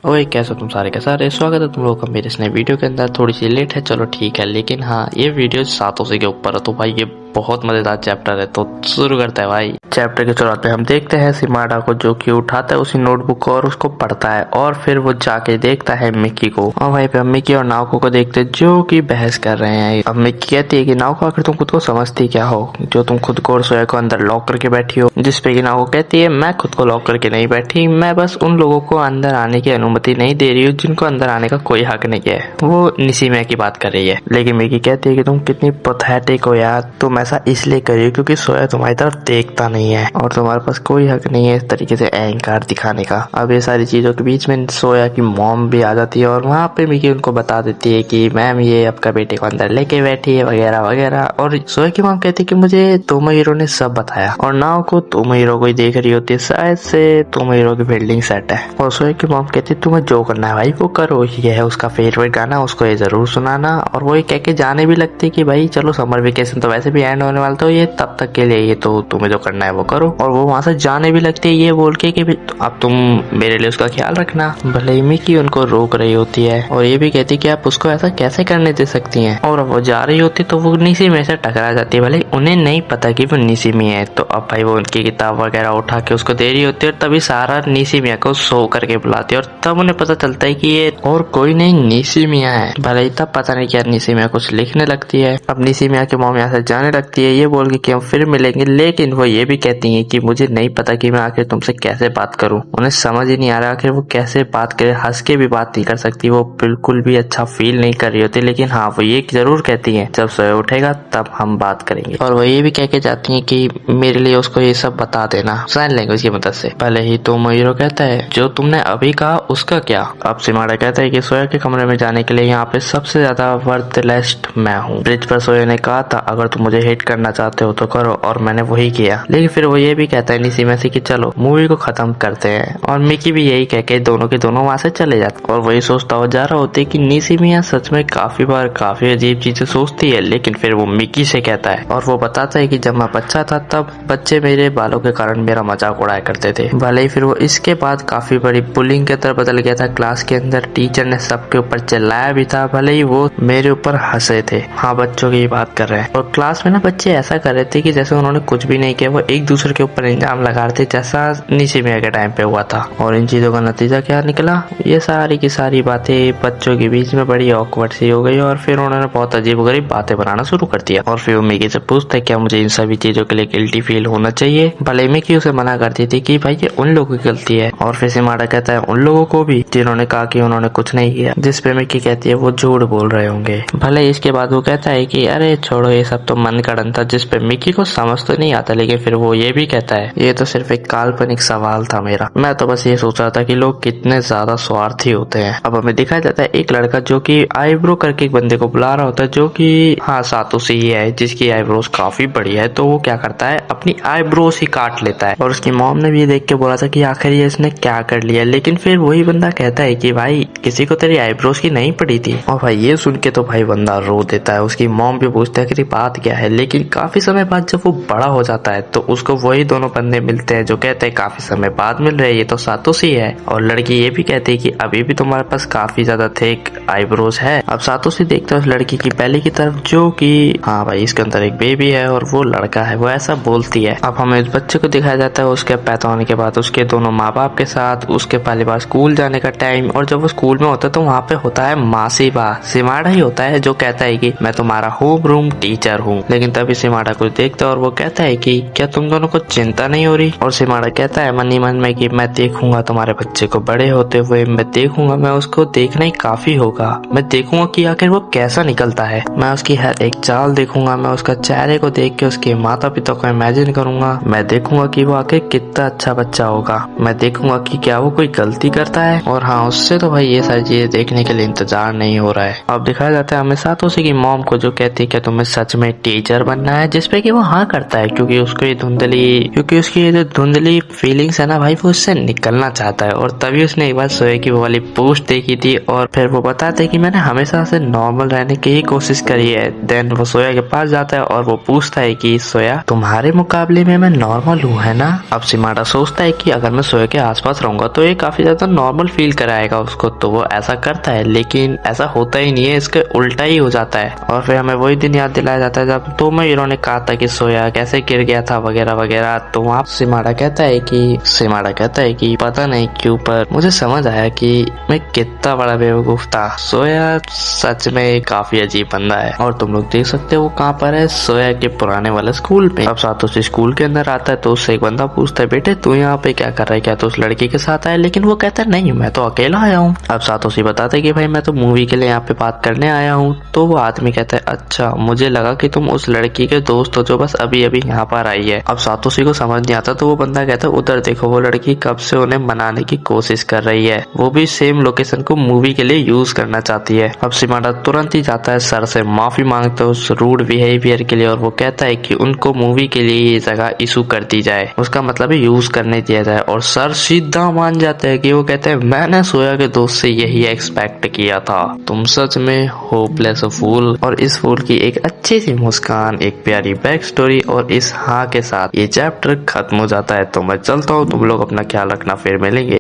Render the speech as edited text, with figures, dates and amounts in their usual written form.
ओए कैसे तुम सारे के सारे, स्वागत है तुम लोगों का मेरे इस नए वीडियो के अंदर। थोड़ी सी लेट है, चलो ठीक है, लेकिन हाँ ये वीडियो सातों के ऊपर है तो भाई ये बहुत मजेदार चैप्टर है। तो शुरू करते हैं भाई। चैप्टर के शुरुआत में हम देखते हैं सिमाडा को जो कि उठाता है उसी नोटबुक को और उसको पढ़ता है और फिर वो जाके देखता है मिक्की को और वहीं पे हम मिक्की और नाओको को देखते हैं जो कि बहस कर रहे हैं। अब मिक्की कहती है कि नाओको आखिर तुम खुद को समझती क्या हो जो तुम खुद को और सोया को अंदर लॉक करके बैठी हो, जिसपे कि नाओको कहती है मैं खुद को लॉक करके नहीं बैठी, मैं बस उन लोगों को अंदर आने की अनुमति नहीं दे रही हूँ जिनको अंदर आने का कोई हक नहीं है। वो निशिमिया की बात कर रही है, लेकिन मिक्की कहती है कि तुम कितनी पैथेटिक हो यार, तुम ऐसा इसलिए कर रही हो क्योंकि सोया तुम्हारी तरफ देखता नहीं है और तुम्हारे पास कोई हक नहीं है इस तरीके से अहंकार दिखाने का। अब ये सारी चीजों के बीच में सोया की मॉम भी आ जाती है और वहाँ पे मिक्की उनको बता देती है कि मैम ये आपका बेटे को अंदर लेके बैठी है वगैरह वगैरह। और सोया की मॉम कहती है कि मुझे तोमोहिरो ने सब बताया और नाओ को तोमोहिरो को ही देख रही होती है, शायद से तोमोहिरो की फील्डिंग सेट है। और सोया की मॉम कहती है तुम्हें जो करना है भाई वो करो, ये है उसका फेवरेट गाना, उसको ये जरूर सुनाना। और वो ये कह के जाने भी लगती है कि भाई चलो समर वेकेशन तो वैसे भी एंड होने वाला, तो ये तब तक के लिए ये तो तुम्हें जो करना है वो करो। और वो वहां से जाने भी लगती है ये बोल के कि अब तुम मेरे लिए उसका ख्याल रखना। भले ही मिक्की उनको रोक रही होती है और ये भी कहती है कि आप उसको ऐसा कैसे करने दे सकती हैं। और अब वो जा रही होती तो वो निशिमिया से टकरा जाती है, भले उन्हें नहीं पता कि वो निशिमिया है। तो अब भाई वो उनकी किताब वगैरह उठा के उसको दे रही होती है और तभी सारा निशिमिया को सो करके बुलाती है और तब उन्हें पता चलता है कि ये और कोई नहीं निशिमिया है। भले ही तब पता नहीं क्या निशिमिया कुछ लिखने लगती है। अब निशिमिया की मॉम यहाँ से जाने लगती है ये बोल के कि हम फिर मिलेंगे, लेकिन वो ये भी कहती है कि मुझे नहीं पता कि मैं आखिर तुमसे कैसे बात करूं। उन्हें समझ ही नहीं आ रहा आखिर वो कैसे बात करे, हंस के भी बात नहीं कर सकती, वो बिल्कुल भी अच्छा फील नहीं कर रही होती। लेकिन हाँ वो ये जरूर कहती है जब सोया उठेगा तब हम बात करेंगे। और वो ये भी कह के जाती है कि मेरे लिए उसको ये सब बता देना साइन लैंग्वेज की मदद से। भले ही तोमोहिरो कहता है जो तुमने अभी कहा उसका क्या। अब सिमाडा कहता है कि सोया के कमरे में जाने के लिए यहाँ पे सबसे ज्यादा वर्थलेस्ट मैं हूँ। ब्रिज पर सोया ने कहा था अगर तुम मुझे हिट करना चाहते हो तो करो, और मैंने वही किया। लेकिन फिर वो ये भी कहता है निशिमिया से कि चलो मूवी को खत्म करते हैं, और मिक्की भी यही कह के दोनों के दोनों वहां से चले जाते। और वही सोचता हो जा रहा होते कि निशिमिया सच में काफी बार काफी अजीब चीजें सोचती है, लेकिन फिर वो मिक्की से कहता है और वो बताता है कि जब मैं बच्चा था तब बच्चे मेरे बालों के कारण मेरा मजाक उड़ाया करते थे। भले ही फिर वो इसके बाद काफी बड़ी बुलिंग की तरफ बदल गया था क्लास के अंदर, टीचर ने सबके ऊपर चिल्लाया भी था, भले ही वो मेरे ऊपर हंसे थे। हाँ बच्चों की बात कर रहे हैं। और क्लास में ना बच्चे ऐसा कर रहे थे कि जैसे उन्होंने कुछ भी नहीं किया, वो एक दूसरे के ऊपर इल्जाम लगा रहे थे जैसा निशिमिया के टाइम पे हुआ था। और इन चीजों का नतीजा क्या निकला, ये सारी की सारी बातें बच्चों के बीच में बड़ी ऑकवर्ड सी हो गई और फिर उन्होंने बहुत अजीबोगरीब बातें बनाना शुरू कर दिया। और फिर वो मिक्की से पूछता है क्या मुझे इन सभी चीजों के लिए गिल्टी फील होना चाहिए। भले मिक्की उसे मना करती थी कि भाई ये उन लोगों की गलती है, और फिर सिमाडा कहता है उन लोगों को भी जिन्होंने कहा कि उन्होंने कुछ नहीं किया, जिसपे मिक्की कहती है वो झूठ बोल रहे होंगे। भले इसके बाद वो कहता है कि अरे छोड़ो ये सब तो मन गढ़ंत था, जिसपे मिक्की को समझ तो नहीं आता। लेकिन फिर वो ये भी कहता है ये तो सिर्फ एक काल्पनिक सवाल था मेरा, मैं तो बस ये सोच रहा था कि लोग कितने ज्यादा स्वार्थी होते हैं। अब हमें दिखाया जाता है एक लड़का जो कि आईब्रो करके एक बंदे को बुला रहा होता है जो कि हाँ सातोशी ही है, जिसकी आईब्रोज काफी बड़ी है। तो वो क्या करता है अपनी आईब्रोज ही काट लेता है और उसकी मॉम ने भी ये देख के बोला था कि आखिर ये इसने क्या कर लिया। लेकिन फिर वही बंदा कहता है कि भाई किसी को तेरी आईब्रोज की नहीं पड़ी थी। और भाई ये सुन के तो भाई बंदा रो देता है। उसकी मॉम भी पूछता है कि बात क्या है। लेकिन काफी समय बाद जब वो बड़ा हो जाता है तो उसको वही दोनों बंदे मिलते हैं जो कहते हैं काफी समय बाद मिल रहे हैं, ये तो सातोशी है। और लड़की ये भी कहती है कि अभी भी तुम्हारे पास काफी ज्यादा थिक आईब्रोज है। अब सातोशी देखता है उस लड़की की पहले की तरफ जो कि हाँ भाई इसके अंदर एक बेबी है और वो लड़का है, वो ऐसा बोलती है। अब हमें उस बच्चे को दिखाया जाता है उसके पैदा होने के बाद उसके दोनों माँ बाप के साथ, उसके पहली बार स्कूल जाने का टाइम। और जब वो स्कूल में होता है तो वहाँ पे होता है मासीबा, सिमाडा ही होता है जो कहता है कि मैं तुम्हारा होम रूम टीचर हूँ। लेकिन तभी सिमाडा कुछ देखता है और वो कहता है कि क्या तुम दोनों को चिंता नहीं हो रही। और सिमाडा कहता है मन ही मन में कि मैं देखूंगा तुम्हारे बच्चे को बड़े होते हुए, मैं देखूंगा, मैं उसको देखना ही काफी होगा, मैं देखूंगा कि आखिर वो कैसा निकलता है, मैं उसकी हर एक चाल देखूंगा, मैं उसका चेहरे को देख के उसके माता पिता को इमेजिन करूंगा, मैं देखूंगा कि वो आखिर कितना अच्छा बच्चा होगा, मैं देखूंगा कि क्या वो कोई गलती करता है। और हाँ उससे तो भाई ये सारी चीजें देखने के लिए इंतजार नहीं हो रहा है। अब दिखाया जाता है हमें सातोशी की मॉम को जो कहती है क्या तुम्हें सच में टीचर टीचर बनना है, जिसपे कि वो हाँ करता है क्योंकि उसकी ये जो धुंधली फीलिंग्स है ना भाई, वो उससे निकलना चाहता है। और तभी उसने एक बार सोया की वो वाली पोस्ट देखी थी और फिर वो बताते हैं कि मैंने हमेशा से नॉर्मल रहने की ही कोशिश करी है। देन वो सोया के पास जाता है और वो पूछता है कि सोया, तुम्हारे मुकाबले में मैं नॉर्मल हूँ है ना। अब सिमाडा सोचता है कि अगर मैं सोया के आसपास रहूंगा तो ये काफी ज्यादा नॉर्मल फील कराएगा उसको, तो वो ऐसा करता है। लेकिन ऐसा होता ही नहीं है, इसके उल्टा ही हो जाता है। और फिर हमें वही दिन याद दिलाया जाता है जब तो मैं हीरो ने कहा था कि सोया कैसे गिर गया था वगैरह वगैरह। तो वहाँ सिमाडा कहता है कि पता नहीं क्यों पर मुझे समझ आया कि मैं कितना बड़ा बेवकूफ था। सोया सच में काफी अजीब बंदा है। और तुम लोग देख सकते हो वो कहाँ पर है, सोया के पुराने वाले स्कूल पे। अब सातोशी स्कूल के अंदर आता है तो उससे एक बंदा पूछता है, बेटे तू यहाँ पे क्या कर रहा है, क्या तो उस लड़की के साथ आया। लेकिन वो कहता है नहीं, मैं तो अकेला आया हूँ। अब सातोशी बताता है कि भाई मैं तो मूवी के लिए यहाँ पे बात करने आया हूँ। तो वो आदमी कहता है अच्छा, मुझे लगा कि तुम उस लड़की के दोस्त हो जो बस अभी अभी यहाँ पर आई है। अब सातोशी को समझ नहीं आता तो वो बंदा कहता है उधर देखो, वो लड़की कब से उन्हें मनाने की कोशिश कर रही है, वो भी सेम लोकेशन को मूवी के लिए यूज करना चाहती है। अब सिमाडा तुरंत ही जाता है सर से माफी मांगते है उस रूड बिहेवियर के लिए और वो कहता है कि उनको मूवी के लिए ये जगह इशू कर दी जाए, उसका मतलब है यूज करने दिया जाए। और सर सीधा मान जाते हैं कि वो कहते हैं मैंने सोया के दोस्त से यही एक्सपेक्ट किया था, तुम सच में होपलेस फूल। और इस फूल की एक अच्छी सी मुस्कान, एक प्यारी बैक स्टोरी और इस हाँ के साथ ये चैप्टर खत्म हो जाता है। तो मैं चलता हूँ, तुम लोग अपना ख्याल रखना, फिर मिलेंगे।